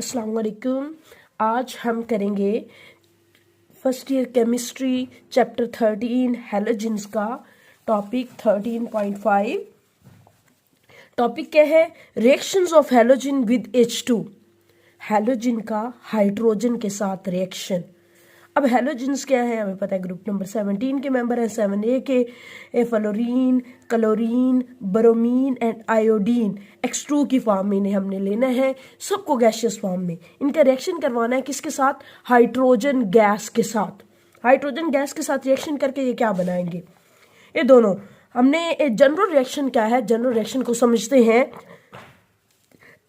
अस्सलाम वालेकुम। आज हम करेंगे first year chemistry chapter 13 halogens का टॉपिक 13.5। टॉपिक क्या है? Reactions of halogen with H2। Halogen का हाइड्रोजन के साथ रिएक्शन। अब हैलोजेंस क्या है हमें पता है, ग्रुप नंबर 17 के मेंबर हैं। 7A के fluorine, chlorine, bromine and iodine X2 की फॉर्म में इन्हें हमने लेना है, सबको गैसियस फॉर्म में। इनका रिएक्शन करवाना है किसके साथ? हाइड्रोजन गैस के साथ। हाइड्रोजन गैस के साथ रिएक्शन करके ये क्या बनाएंगे? ये दोनों हमने जनरल रिएक्शन क्या है, जनरल रिएक्शन को समझते हैं।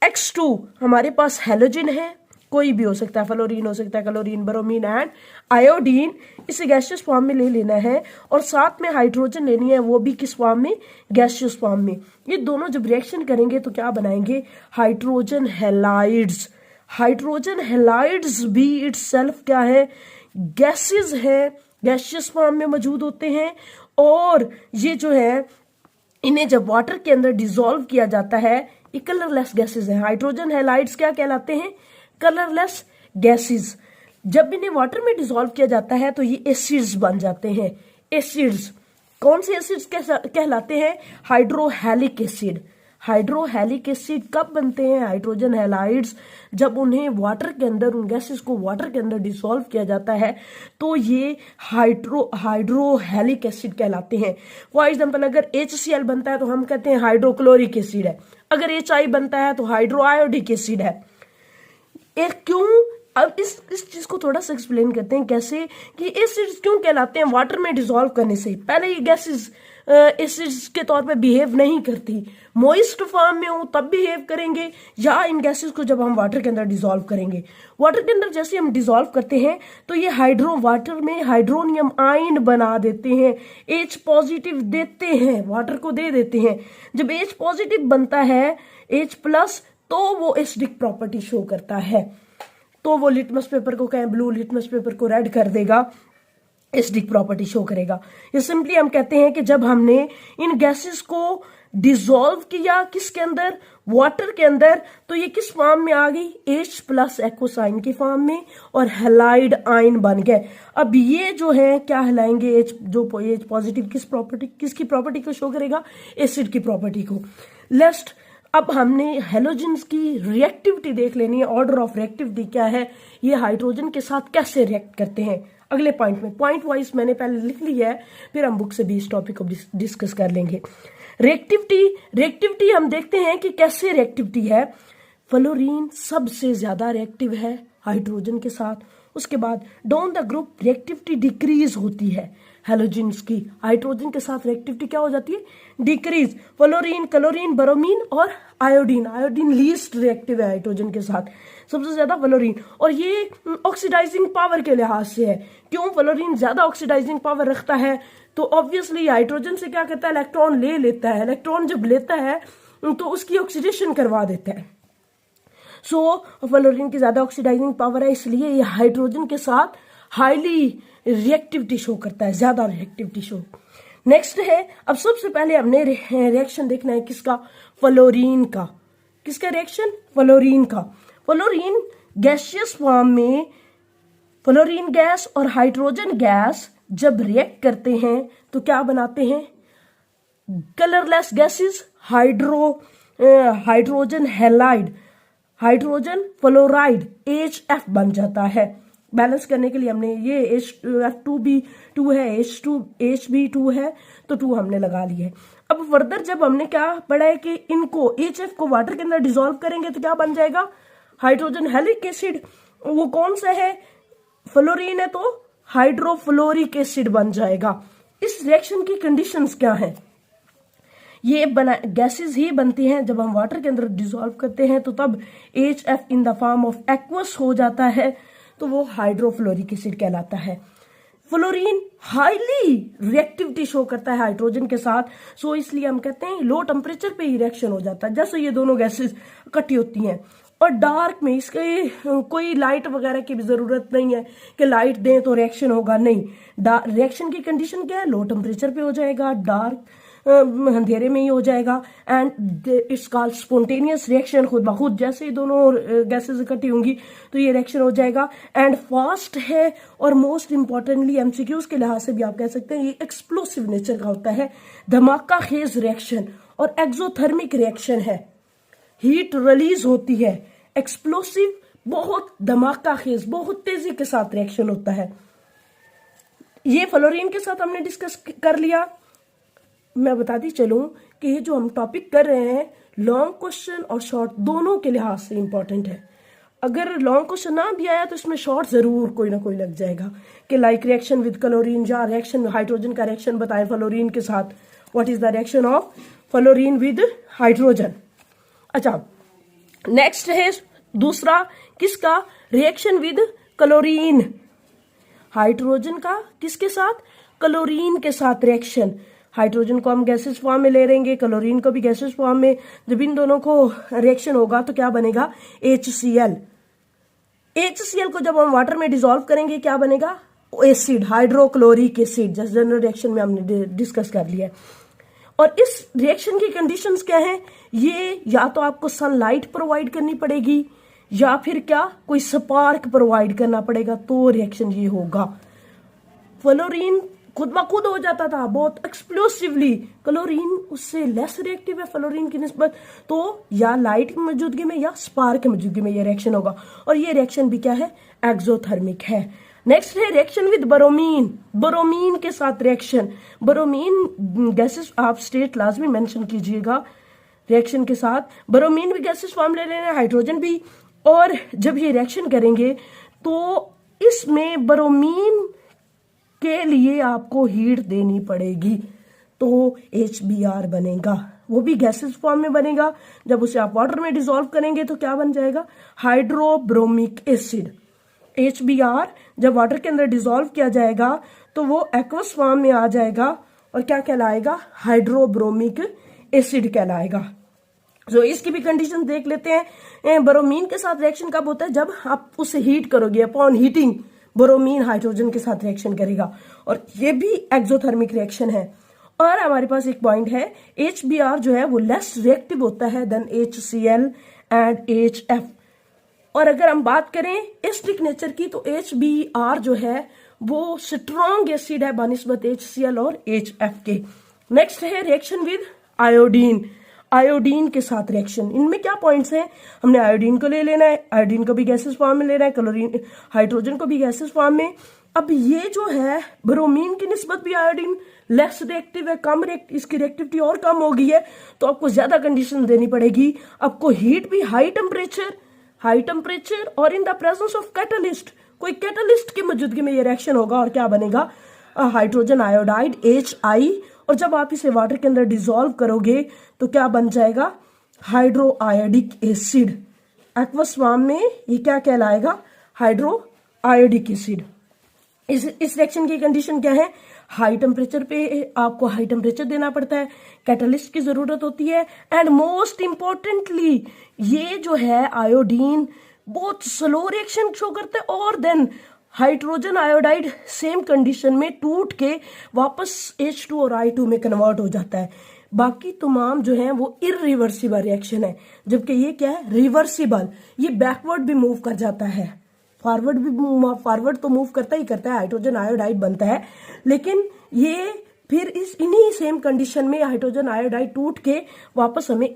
X2 हमारे पास हैलोजन है, कोई भी हो सकता है, फ्लोरीन हो सकता है, क्लोरीन, ब्रोमीन एंड आयोडीन। इसे गैसियस फॉर्म में ले लेना है और साथ में हाइड्रोजन लेनी है, वो भी किस फॉर्म में? गैसियस फॉर्म में। ये दोनों जब रिएक्शन करेंगे तो क्या बनाएंगे? Hydrogen halides. हाइड्रोजन हैलाइड्स भी इटसेल्फ क्या है? गैसेस है, गैसियस फॉर्म में मौजूद होते हैं। और ये जो है इन्हें जब वाटर के अंदर डिसॉल्व किया जाता है, ये कलरलेस गैसेस हैं। हाइड्रोजन हैलाइड्स क्या कहलाते हैं? Colourless gases. जब इन्हें वाटर में डिसॉल्व किया जाता है तो ये एसिड्स बन जाते हैं। एसिड्स कौन से एसिड्स कहलाते हैं? हाइड्रोहेलिक एसिड। हाइड्रोहेलिक एसिड कब बनते हैं? हाइड्रोजन हैलाइड्स जब उन्हें वाटर के अंदर, उन गैसेस को वाटर के अंदर डिसॉल्व किया जाता है तो ये हाइड्रोहेलिक एसिड कहलाते हैं। फॉर एग्जांपल अगर HCl बनता है तो हम कहते हैं हाइड्रोक्लोरिक एसिड है। अगर HI बनता है तो हाइड्रोआयोडिक एसिड है। क्यों? अब इस चीज को थोड़ा सा एक्सप्लेन करते हैं कैसे कि एसिड्स क्यों कहलाते हैं वाटर में डिसॉल्व करने से। पहले ये गैसेस एसिड्स के तौर पे बिहेव नहीं करती, मॉइस्ट फॉर्म में हो तब बिहेव करेंगे, या इन गैसेस को जब हम वाटर के अंदर डिसॉल्व करेंगे। वाटर के अंदर जैसे हम डिसॉल्व करते हैं तो ये वाटर में हाइड्रोनियम आयन बना देते हैं, H पॉजिटिव देते हैं, वाटर को दे देते हैं। जब H पॉजिटिव बनता है, H प्लस, तो वो एसिडिक प्रॉपर्टी शो करता है। तो वो लिटमस पेपर को कहें ब्लू, लिटमस पेपर को रेड कर देगा, एसिडिक प्रॉपर्टी शो करेगा। ये सिंपली हम कहते हैं कि जब हमने इन गैसेस को डिसॉल्व किया किसके अंदर? वाटर के अंदर, तो ये किस फॉर्म में आ गई? H प्लस एक्वसाइन की फॉर्म में, और हैलाइड आयन बन गए। अब ये जो है क्या कहलाएंगे? H पॉजिटिव किसकी प्रॉपर्टी को शो करेगा? एसिड की प्रॉपर्टी को। लेस्ट अब हमने हैलोजेंस की रिएक्टिविटी देख लेनी है। ऑर्डर ऑफ रिएक्टिविटी क्या है, ये हाइड्रोजन के साथ कैसे रिएक्ट करते हैं अगले पॉइंट में। पॉइंट वाइज मैंने पहले लिख लिया है, फिर हम बुक से भी इस टॉपिक को डिस्कस कर लेंगे। रिएक्टिविटी हम देखते हैं कि कैसे रिएक्टिविटी है। फ्लोरीन सबसे ज्यादा रिएक्टिव है हाइड्रोजन के साथ। उसके बाद down the group reactivity decrease होती है हैलोजेंस की। हाइड्रोजन के साथ रिएक्टिविटी क्या हो जाती है? डिक्रीज। फ्लोरीन, क्लोरीन, ब्रोमीन और आयोडीन लीस्ट रिएक्टिव है हाइड्रोजन के साथ, सबसे ज्यादा फ्लोरीन। और ये ऑक्सीडाइजिंग पावर के लिहाज से है। क्यों? फ्लोरीन ज्यादा ऑक्सीडाइजिंग पावर रखता है, तो ऑब्वियसली हाइड्रोजन से क्या करता है? इलेक्ट्रॉन ले लेता है। इलेक्ट्रॉन जब लेता है तो उसकी ऑक्सीडेशन करवा देता है। सो फ्लोरीन की ज्यादा ऑक्सीडाइजिंग पावर है, इसलिए ये हाइड्रोजन के साथ हाईली रिएक्टिविटी शो करता है, ज्यादा रिएक्टिविटी शो। नेक्स्ट है, अब सबसे पहले हमने रिएक्शन देखना है किसका? फ्लोरीन का। किसका रिएक्शन? फ्लोरीन का। फ्लोरीन गैसियस फॉर्म में, फ्लोरीन गैस और हाइड्रोजन गैस जब रिएक्ट करते हैं तो क्या बनाते हैं? Colourless gases, hydrogen halide, hydrogen fluoride HF बन जाता है। बैलेंस करने के लिए हमने ये H2 भी 2 है, H भी 2 है, तो 2 हमने लगा ली है। अब फर्दर जब हमने क्या पढ़ा है कि इनको HF को वाटर के अंदर डिसॉल्व करेंगे तो क्या बन जाएगा? हाइड्रोजन हैलिक एसिड। वो कौन सा है? फ्लोरीन है तो हाइड्रोफ्लोरिक एसिड बन जाएगा। इस रिएक्शन की कंडीशंस क्या है? ये गैसेस ही बनती हैं जब हम वाटर के अंदर डिसॉल्व करते हैं, तो तब HF in the form of aqueous हो जाता है, तो वो हाइड्रोफ्लोरिक एसिड कहलाता है। फ्लोरीन हाईली रिएक्टिविटी शो करता है हाइड्रोजन के साथ, सो इसलिए हम कहते हैं लो टेम्परेचर पे ही रिएक्शन हो जाता है। जैसे ये दोनों गैसेस इकट्ठी होती हैं, और डार्क में इसके कोई लाइट वगैरह की भी जरूरत नहीं है कि लाइट दें तो रिएक्शन होगा, नहीं। रिएक्शन की कंडीशन क्या है? लो टेम्परेचर पे हो जाएगा, डार्क अंधेरे में ही हो जाएगा। And it's called spontaneous reaction, खुद ब खुद जैसे ही दोनों गैसेस इकट्ठी होंगी तो ये रिएक्शन हो जाएगा। एंड फास्ट है, और मोस्ट इंपॉर्टेंटली एमसीक्यूज के लिहाज से भी आप कह सकते हैं ये एक्सप्लोसिव नेचर का होता है, धमाका खेज रिएक्शन और एक्सोथर्मिक रिएक्शन है। हीट रिलीज होती है, एक्सप्लोसिव बहुत धमाका खेज, बहुत तेजी के साथ रिएक्शन होता है। ये फ्लोरीन के साथ हमने डिस्कस कर लिया। मैं बताती चलूं कि ये जो हम टॉपिक कर रहे हैं लॉन्ग क्वेश्चन और शॉर्ट दोनों के लिहाज से इंपॉर्टेंट है। अगर लॉन्ग क्वेश्चन ना भी आया तो इसमें शॉर्ट जरूर कोई ना कोई लग जाएगा कि लाइक रिएक्शन विद क्लोरीन, या रिएक्शन हाइड्रोजन का रिएक्शन बताएं फ्लोरीन के साथ, what is the reaction of fluorine with hydrogen. अच्छा, नेक्स्ट है दूसरा किसका, रिएक्शन विद क्लोरीन, हाइड्रोजन का किसके साथ, क्लोरीन के साथ रिएक्शन। हाइड्रोजन को हम गैसेस फॉर्म में ले लेंगे, क्लोरीन को भी गैसेस फॉर्म में। जब इन दोनों को रिएक्शन होगा तो क्या बनेगा, HCl। HCl को जब हम वाटर में डिसॉल्व करेंगे क्या बनेगा, एसिड, हाइड्रोक्लोरिक एसिड, जैसे जनरल रिएक्शन में हमने डिस्कस कर लिया है। और इस रिएक्शन की कंडीशंस क्या हैं, ये या तो आपको सनलाइट प्रोवाइड करनी पड़ेगी या फिर क्या कोई स्पार्क प्रोवाइड करना पड़ेगा, तो रिएक्शन ये होगा। फ्लोरीन खुद ब खुद हो जाता था बहुत एक्सप्लोसिवली, क्लोरीन उससे लेस रिएक्टिव है फ्लोरीन की निस्बत, तो या लाइट की मौजूदगी में या स्पार्क की मौजूदगी में ये रिएक्शन होगा। और ये रिएक्शन भी क्या है, एक्सोथर्मिक है। नेक्स्ट है रिएक्शन विद ब्रोमीन, ब्रोमीन के साथ रिएक्शन। ब्रोमीन गैसेस आप स्टेट लाजमी मेंशन कीजिएगा, रिएक्शन के साथ ब्रोमीन भी गैसेस फॉर्म ले रहे हैं, हाइड्रोजन भी। और जब ये रिएक्शन करेंगे तो इसमें ब्रोमीन के लिए आपको हीट देनी पड़ेगी, तो HBr बनेगा, वो भी गैसेस फॉर्म में बनेगा। जब उसे आप वाटर में डिसॉल्व करेंगे तो क्या बन जाएगा, हाइड्रोब्रोमिक एसिड। HBr जब वाटर के अंदर डिसॉल्व किया जाएगा तो वो एक्वस फॉर्म में आ जाएगा और क्या कहलाएगा, हाइड्रोब्रोमिक एसिड कहलाएगा। तो इसकी भी कंडीशन देख लेते हैं। ब्रोमीन के साथ रिएक्शन कब होता है, जब आप उसे हीट करोगे, अपॉन हीटिंग ब्रोमीन हाइड्रोजन के साथ रिएक्शन करेगा, और ये भी एक्सोथर्मिक रिएक्शन है। और हमारे पास एक पॉइंट है, HBr जो है वो लेस रिएक्टिव होता है देन HCl एंड HF। और अगर हम बात करें एसिडिक नेचर की तो HBr जो है वो स्ट्रॉन्ग एसिड है बनिस्बत HCl और HF के। नेक्स्ट है रिएक्शन विद आयोडीन, आयोडीन के साथ रिएक्शन। इनमें क्या पॉइंट्स हैं, हमने आयोडीन को ले लेना है, आयोडीन को भी गैसेस फॉर्म में लेना है, क्लोरीन हाइड्रोजन को भी गैसेस फॉर्म में। अब ये जो है ब्रोमीन की निस्बत भी आयोडीन लेस रिएक्टिव है, कम इसकी रिएक्टिविटी और कम हो गई है, तो आपको ज्यादा कंडीशन देनी पड़ेगी। आपको हीट भी हाई टेम्परेचर और in the presence of catalyst, कोई कैटलिस्ट की मौजूदगी में ये रिएक्शन होगा और क्या बनेगा, हाइड्रोजन आयोडाइड HI। और जब आप इसे वाटर के अंदर डिसॉल्व करोगे तो क्या बन जाएगा, hydro iodic acid. Aqueous form में ये क्या कहलाएगा, हाइड्रो आयोडिक एसिड। इस रिएक्शन की कंडीशन क्या है, हाई टेम्परेचर पे आपको हाई टेम्परेचर देना पड़ता है, कैटलिस्ट की जरूरत होती है। एंड मोस्ट इंपॉर्टेंटली ये जो है आयोडीन बहुत स्लो रिएक्शन शो करता है, और then hydrogen iodide same condition में टूट के वापस H2 और I2 में कन्वर्ट हो जाता है। बाकी तमाम जो है वो इरिवर्सिबल रिएक्शन है, जबकि ये क्या है, रिवर्सिबल। ये बैकवर्ड भी मूव कर जाता है, फॉरवर्ड तो मूव करता ही करता है, हाइड्रोजन आयोडाइड बनता है, लेकिन ये फिर इन्हीं सेम कंडीशन में हाइड्रोजन आयोडाइड टूट के वापस हमें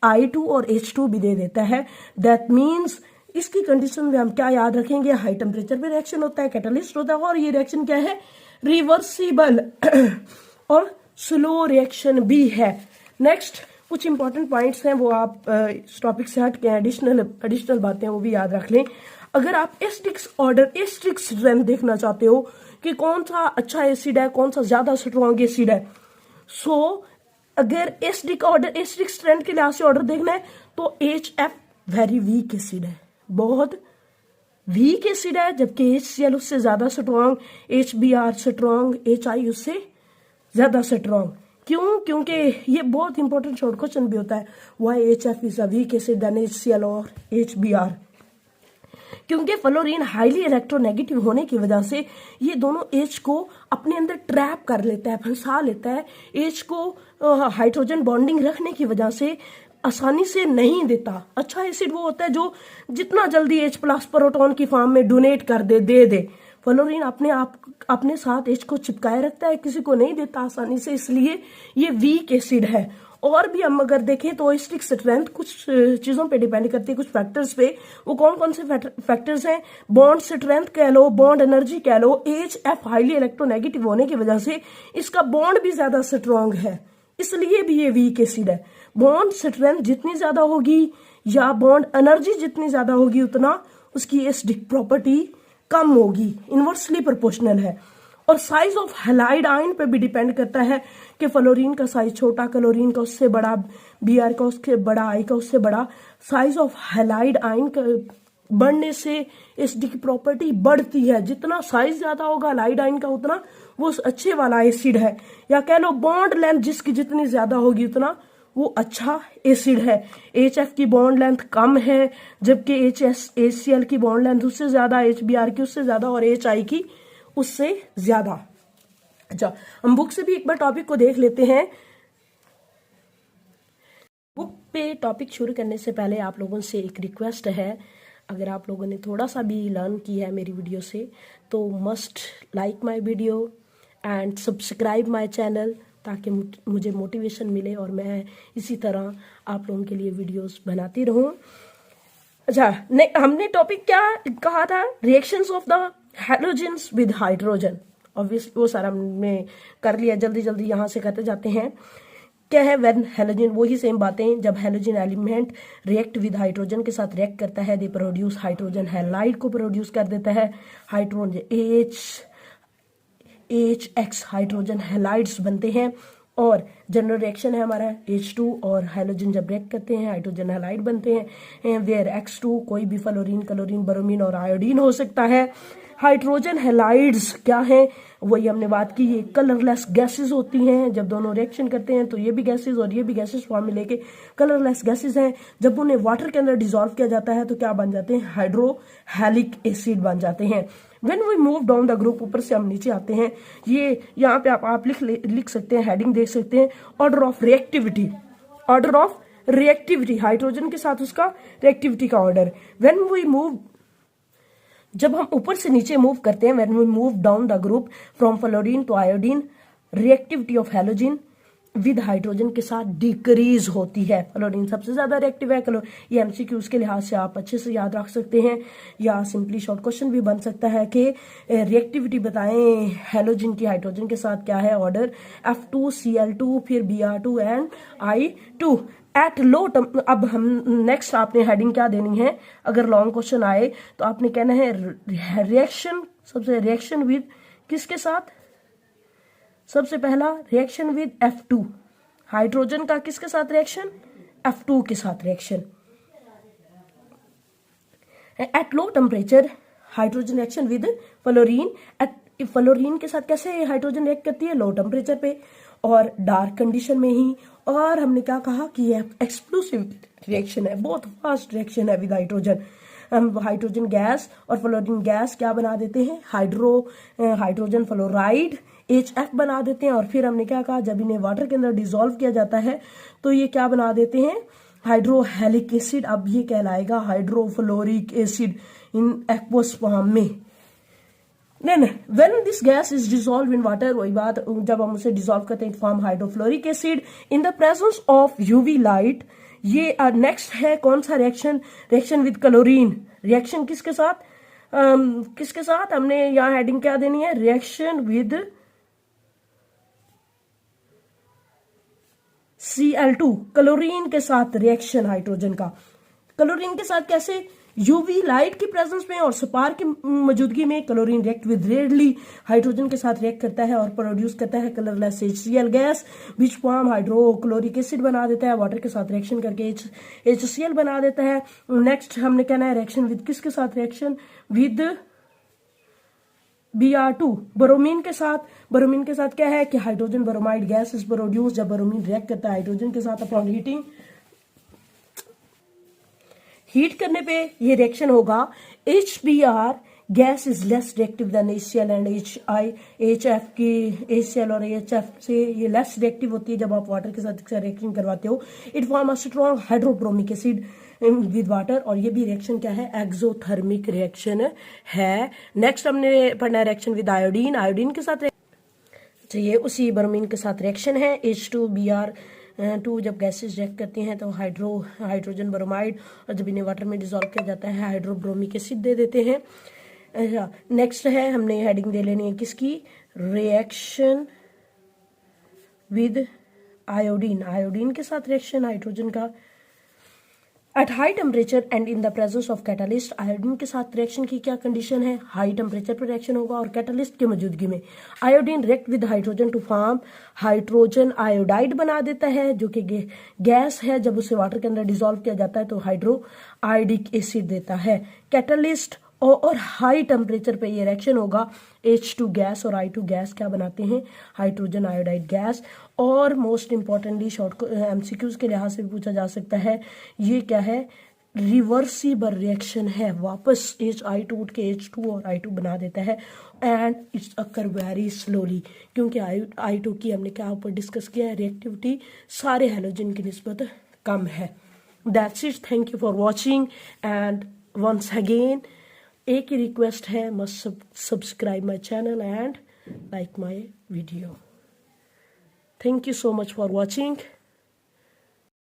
I2 और H2 भी दे देता है। दैट मीन्स इसकी कंडीशन में हम क्या याद रखेंगे, हाई टेम्परेचर पे रिएक्शन होता है, कैटलिस्ट होता है, और ये रिएक्शन क्या है, रिवर्सिबल और स्लो रिएक्शन भी है। नेक्स्ट कुछ इंपॉर्टेंट पॉइंट्स हैं, वो आप इस टॉपिक से हट के एडिशनल बातें वो भी याद रख लें। अगर आप एसिडिक स्ट्रेंथ देखना चाहते हो कि कौन सा अच्छा एसिड है, कौन सा ज्यादा स्ट्रॉन्ग एसिड है, सो अगर एसिडिक स्ट्रेंथ के लिहाज से ऑर्डर देखना है तो HF वेरी वीक एसिड है, बहुत वीक एसिड है, जबकि HCl उससे ज्यादा स्ट्रॉन्ग, HBr स्ट्रॉन्ग, HI उससे ज्यादा स्ट्रॉन्ग। क्यों, क्योंकि ये बहुत इंपॉर्टेंट शॉर्ट क्वेश्चन भी होता है, why HF is a weak acid than HCl और HBr। क्योंकि फ्लोरीन हाईली इलेक्ट्रोनेगेटिव होने की वजह से ये दोनों H को अपने अंदर ट्रैप कर लेता है, फंसा लेता है। H को हाइड्रोजन बॉन्डिंग रखने की वजह से आसानी से नहीं देता। अच्छा एसिड वो होता है जो जितना जल्दी H प्लस प्रोटॉन की फॉर्म में डोनेट कर दे। फ्लोरीन अपने साथ H को चिपकाए रखता है, किसी को नहीं देता आसानी से, इसलिए ये वीक एसिड है। और भी हम अगर देखें तो स्टिक स्ट्रेंथ कुछ चीजों पे डिपेंड करती है, कुछ फैक्टर्स पे। वो कौन कौन से फैक्टर्स हैं? बॉन्ड स्ट्रेंथ कह लो, बॉन्ड एनर्जी कह लो। HF हाईली इलेक्ट्रोनेगेटिव होने की वजह से इसका बॉन्ड भी ज्यादा स्ट्रांग है, इसलिए भी ये वीक एसिड है। बॉन्ड स्ट्रेंथ जितनी ज्यादा होगी या बॉन्ड एनर्जी जितनी ज्यादा होगी उतना उसकी एसिडिक प्रॉपर्टी कम होगी, इनवर्सली प्रोपोर्शनल है। और साइज ऑफ हैलाइड आयन पे भी डिपेंड करता है कि फ्लोरीन का साइज छोटा, क्लोरीन का उससे बड़ा, Br का उससे बड़ा, I का उससे बड़ा। साइज ऑफ हैलाइड आयन का बढ़ने से एसिडिक प्रॉपर्टी बढ़ती है। जितना साइज ज्यादा होगा हैलाइड आयन का उतना वो अच्छे वाला एसिड है, या कह लो बॉन्ड लेंथ जिसकी जितनी ज्यादा होगी उतना वो अच्छा एसिड है। HF की बॉन्ड लेंथ कम है, जबकि HCl की बॉन्ड लेंथ उससे ज्यादा, HBr की उससे ज्यादा और HI की उससे ज्यादा। अच्छा, हम बुक से भी एक बार टॉपिक को देख लेते हैं। बुक पे टॉपिक शुरू करने से पहले आप लोगों से एक रिक्वेस्ट है, अगर आप लोगों ने थोड़ा सा भी लर्न किया है मेरी वीडियो से तो must like my video and subscribe my channel, ताकि मुझे मोटिवेशन मिले और मैं इसी तरह आप लोगों के लिए वीडियोस बनाती रहूं। अच्छा, हमने टॉपिक क्या कहा था? Reactions of the halogens with hydrogen. Obviously वो सारा हमने कर लिया, जल्दी जल्दी यहाँ से करते जाते हैं। क्या है व्हेन हैलोजन? वही सेम बातें, जब halogen element react with hydrogen के साथ रिएक्ट करता है, दे प्रोड्यूस हाइड्रोजन हैलाइड को प्रोड्यूस कर देता है। हाइड्रोजन HX हाइड्रोजन हैलाइड्स बनते हैं। और जनरल रिएक्शन है हमारा H2 और हाइड्रोजन जब रिएक्ट करते हैं हाइड्रोजन हैलाइड बनते हैं। वेयर X2 कोई भी फ्लोरीन, क्लोरीन, ब्रोमीन और आयोडीन हो सकता है। हाइड्रोजन हैलाइड्स क्या है? वही हमने बात की, ये कलरलेस गैसेस होती हैं। जब दोनों रिएक्शन करते हैं तो ये भी गैसेस और ये भी गैसेस फॉर्म में लेके कलरलेस गैसेस हैं। जब उन्हें वाटर के अंदर डिसॉल्व किया जाता है तो क्या बन जाते हैं? हाइड्रोहेलिक एसिड बन जाते हैं। When we move down the group, ऊपर से हम नीचे आते हैं, ये यहाँ पे आप लिख सकते हैं, हेडिंग देख सकते हैं, order of reactivity. Order of reactivity, hydrogen के साथ उसका रिएक्टिविटी का ऑर्डर। व्हेन वी मूव, जब हम ऊपर से नीचे मूव करते हैं, when we move down the group from fluorine to iodine, reactivity of halogen with hydrogen के साथ डिक्रीज होती है। फ्लोरीन सबसे ज्यादा रिएक्टिव है। ये MCQs के लिहाज से आप अच्छे से याद रख सकते हैं, या सिंपली शॉर्ट क्वेश्चन भी बन सकता है कि रिएक्टिविटी बताएं हैलोजन की हाइड्रोजन के साथ, क्या है ऑर्डर? F2Cl2 फिर Br2 and I2 at low. अब हम नेक्स्ट आपने हेडिंग क्या देनी है? अगर लॉन्ग क्वेश्चन आए तो आपने कहना है रिएक्शन, सबसे रिएक्शन विद किसके साथ? सबसे पहला रिएक्शन विद F2, हाइड्रोजन का किसके साथ रिएक्शन? F2 के साथ reaction. At low temperature hydrogen reaction with fluorine. At fluorine के साथ कैसे हाइड्रोजन रिएक्ट करती है? लो टेम्परेचर पे और डार्क कंडीशन में ही। और हमने क्या कहा कि ये एक्सप्लोसिव रिएक्शन है, बहुत फास्ट रिएक्शन है विद हाइड्रोजन। हम हाइड्रोजन गैस और फ्लोरीन गैस क्या बना देते हैं? हाइड्रोजन फ्लोराइड HF बना देते हैं। और फिर हमने क्या कहा, जब इन्हें वाटर के अंदर डिसॉल्व किया जाता है तो ये क्या बना देते हैं? हाइड्रोहेलिक एसिड। अब ये कहलाएगा hydrofluoric acid in aqueous form में। Then when this gas is dissolved in water, वही बात, जब हम उसे डिसॉल्व करते हैं form hydrofluoric acid in the presence of UV light. ये नेक्स्ट है कौन सा reaction? Reaction with chlorine. Reaction किसके साथ? किसके साथ? हमने यहाँ हेडिंग क्या देनी है? रिएक्शन विद Cl2, क्लोरीन के साथ रिएक्शन हाइड्रोजन का। क्लोरीन के साथ कैसे? UV लाइट की प्रेजेंस में और स्पार्क की मौजूदगी में chlorine react with readily hydrogen के साथ रिएक्ट करता है और प्रोड्यूस करता है colourless HCl gas, which form hydrochloric acid बना देता है। वाटर के साथ रिएक्शन करके HCl बना देता है। नेक्स्ट हमने कहना है रिएक्शन विद किसके साथ? रिएक्शन विद Br2, ब्रोमीन के साथ। ब्रोमीन के साथ क्या है कि hydrogen bromide gas is produce. जब ब्रोमीन रिएक्ट करता है हाइड्रोजन के साथ अपॉन हीट करने पे ये रिएक्शन होगा, HBr gas is less reactive than HCl and HF की HCl और HF से ये लेस रिएक्टिव होती है जब आप वाटर के साथ रिएक्शन करवाते हो। It form a strong hydrobromic acid with water, और ये भी रिएक्शन क्या है, एक्सोथर्मिक रिएक्शन है। नेक्स्ट हमने पढ़ना रिएक्शन विद आयोडीन। आयोडीन के साथ तो ये उसी ब्रोमीन के साथ रिएक्शन है। H2Br2 जब गैसेस रिएक्ट करती हैं तो हाइड्रोजन ब्रोमाइड, और जब इन्हें वाटर में डिसॉल्व किया जाता है हाइड्रोब्रोमिक एसिड दे देते हैं। नेक्स्ट है, हमने हेडिंग दे लेनी है किसकी, रिएक्शन विद आयोडीन। आयोडीन के साथ रिएक्शन हाइड्रोजन का at high temperature and in the presence of catalyst. Iodine के साथ रिएक्शन की क्या कंडीशन है, हाई टेम्परेचर पर रिएक्शन होगा और कैटालिस्ट की मौजूदगी में iodine react with hydrogen to form hydrogen iodide बना देता है, जो कि गैस है। जब उसे वाटर के अंदर डिसॉल्व किया जाता है तो हाइड्रो आयोडिक एसिड देता है। कैटालिस्ट और हाई टेम्परेचर पे ये रिएक्शन होगा, H2 गैस और I2 गैस क्या बनाते हैं, हाइड्रोजन आयोडाइड गैस। और मोस्ट इंपॉर्टेंटली शॉर्ट MCQs के लिहाज से भी पूछा जा सकता है, ये क्या है, रिवर्सिबल रिएक्शन है, वापस I2 उठ के H2 और I2 बना देता है, and it's occur very slowly, क्योंकि I2 की हमने क्या ऊपर डिस्कस किया है, रिएक्टिविटी सारे हैलोजन की निस्बत कम है। That's it, thank you for watching, and once again एक ही रिक्वेस्ट है, must subscribe my channel and like my video. Thank you so much for watching.